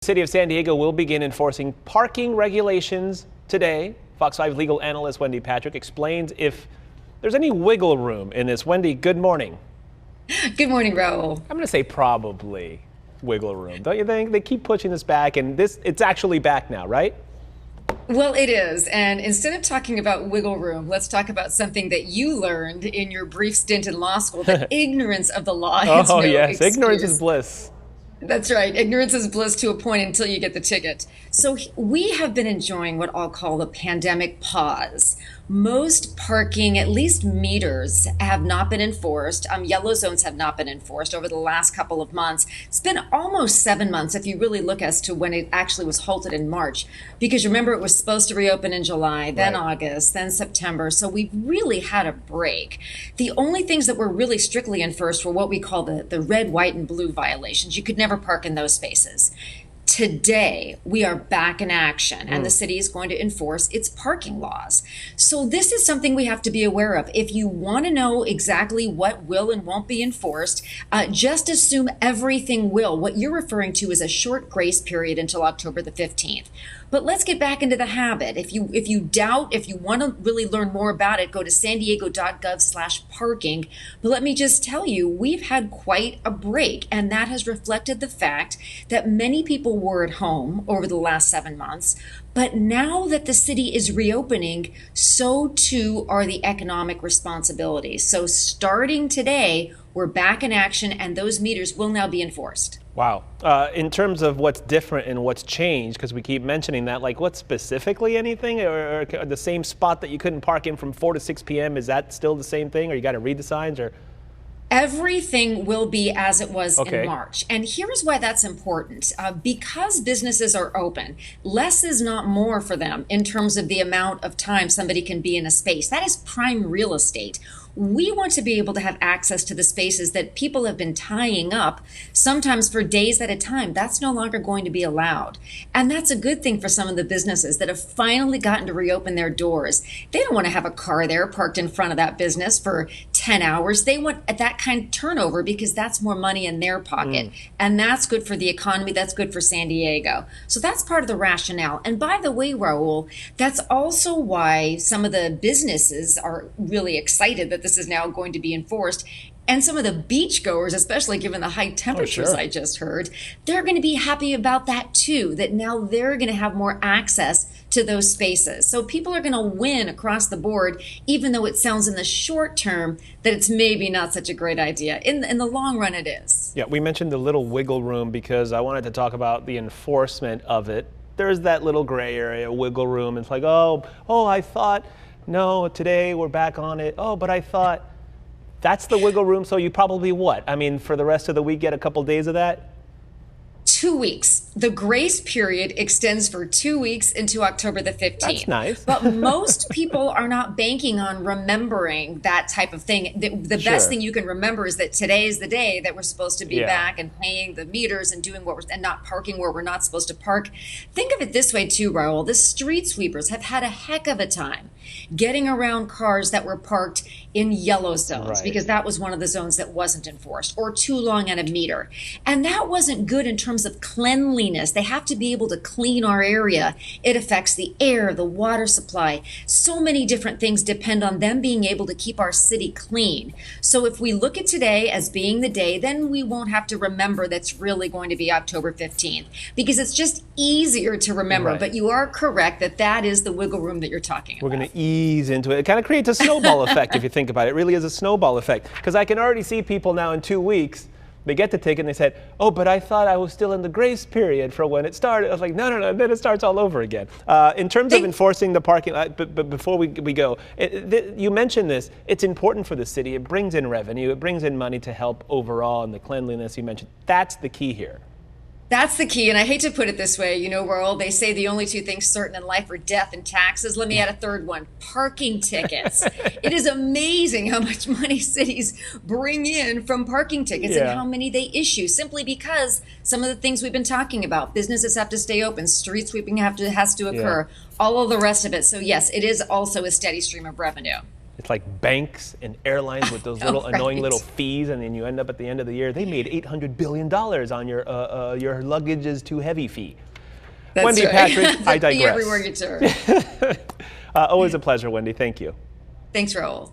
The city of San Diego will begin enforcing parking regulations today. Fox 5 legal analyst Wendy Patrick explains if there's any wiggle room in this. Wendy, good morning. Good morning, Raul. I'm going to say probably wiggle room. Don't you think? They keep pushing this back, and it's actually back now, right? Well, it is. And instead of talking about wiggle room, let's talk about something that you learned in your brief stint in law school, that ignorance of the law is no yes, excuse. ignorance is bliss. That's right. Ignorance is bliss to a point until you get the ticket. So we have been enjoying what I'll call the pandemic pause. Most parking, at least meters, have not been enforced. Yellow zones have not been enforced over the last couple of months. It's been almost 7 months if you really look as to when it actually was halted in March. Because remember, it was supposed to reopen in July, then Right. August, then September. So we've really had a break. The only things that were really strictly enforced were what we call the red, white, and blue violations. You could never park in those spaces. Today, we are back in action, and the city is going to enforce its parking laws. So this is something we have to be aware of. If you want to know exactly what will and won't be enforced, just assume everything will. What you're referring to is a short grace period until October the 15th. But let's get back into the habit. If you doubt, if you want to really learn more about it, go to sandiego.gov/parking. But let me just tell you, we've had quite a break, and that has reflected the fact that many people were at home over the last 7 months. But now that the city is reopening, so too are the economic responsibilities. So starting today, we're back in action, and those meters will now be enforced. Wow. In terms of what's different and what's changed, because we keep mentioning that, like what specifically anything, or the same spot that you couldn't park in from 4 to 6 p.m., is that still the same thing, or you got to read the signs, or? Everything will be as it was Okay. in March. And here's why that's important. Because businesses are open, less is not more for them in terms of the amount of time somebody can be in a space. That is prime real estate. We want to be able to have access to the spaces that people have been tying up, sometimes for days at a time. That's no longer going to be allowed. And that's a good thing for some of the businesses that have finally gotten to reopen their doors. They don't want to have a car there parked in front of that business for 10 hours. They want that kind of turnover because that's more money in their pocket. And that's good for the economy. That's good for San Diego. So that's part of the rationale. And by the way, Raul, that's also why some of the businesses are really excited that this is now going to be enforced. And some of the beachgoers, especially given the high temperatures sure. I just heard, they're going to be happy about that too, that now they're going to have more access to those spaces. So people are going to win across the board, even though it sounds in the short term that it's maybe not such a great idea. In the long run, it is. Yeah, we mentioned the little wiggle room because I wanted to talk about the enforcement of it. There's that little gray area, wiggle room. It's like, oh, I thought, no, today we're back on it. Oh, but I thought. That's the wiggle room, so you probably what? I mean, for the rest of the week, get a couple days of that? 2 weeks. The grace period extends for 2 weeks into October the 15th. That's nice. But most people are not banking on remembering that type of thing. The Sure. best thing you can remember is that today is the day that we're supposed to be Yeah. back and paying the meters and doing and not parking where we're not supposed to park. Think of it this way too, Raul. The street sweepers have had a heck of a time getting around cars that were parked in yellow zones, Right. because that was one of the zones that wasn't enforced, or too long at a meter. And that wasn't good in terms of cleanliness. They have to be able to clean our area. It affects the air, the water supply. So many different things depend on them being able to keep our city clean. So if we look at today as being the day, then we won't have to remember that's really going to be October 15th, because it's just easier to remember. Right. But you are correct that that is the wiggle room that you're talking about. We're going to ease into it. It kind of creates a snowball effect if you think about it. It really is a snowball effect. Because I can already see people now in 2 weeks, they get the ticket and they said, oh, but I thought I was still in the grace period for when it started. I was like, no, then it starts all over again. In terms of enforcing the parking lot, but before we go, you mentioned this, it's important for the city. It brings in revenue. It brings in money to help overall in the cleanliness you mentioned. That's the key here. That's the key. And I hate to put it this way, Raul, they say the only two things certain in life are death and taxes. Let me add a third one, parking tickets. It is amazing how much money cities bring in from parking tickets and how many they issue, simply because some of the things we've been talking about, businesses have to stay open, street sweeping has to occur, all of the rest of it. So yes, it is also a steady stream of revenue. It's like banks and airlines with those little annoying little fees, and then you end up at the end of the year, they made $800 billion on your luggage is too heavy fee. That's Wendy right. Patrick, I digress. Everywhere you turn. Always a pleasure, Wendy. Thank you. Thanks, Raul.